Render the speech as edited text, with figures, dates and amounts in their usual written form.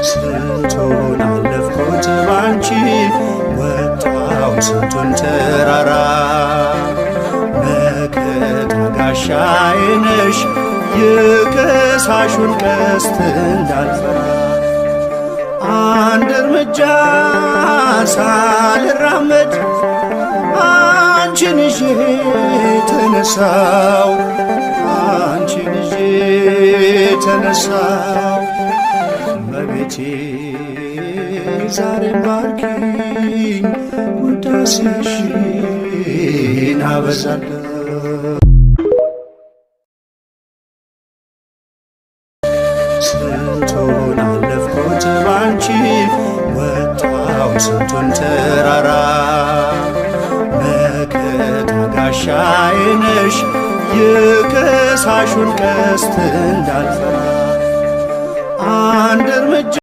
ስንቱን አለፍኩት ባንቺ ወጣው ስንቱን ተራራ መከታ ጋሻዬ ነሽ የከሳሹን ቀስት እንዳልፈራ አንድ እርምጃ ሳልራመድ አንቺን ይዤ ተነሳው አንቺን ይዤ ተነሳው እመቤቴ ዛሬም ባርኪኝ ውዳሴሽን አበዛለሁ ስንቱን አለፍኩት ባንቺ ወጣው ስንቱን ተራራ መከታ ጋሻዬ ነሽ የከሳሹን ቀስት እንዳልፈራ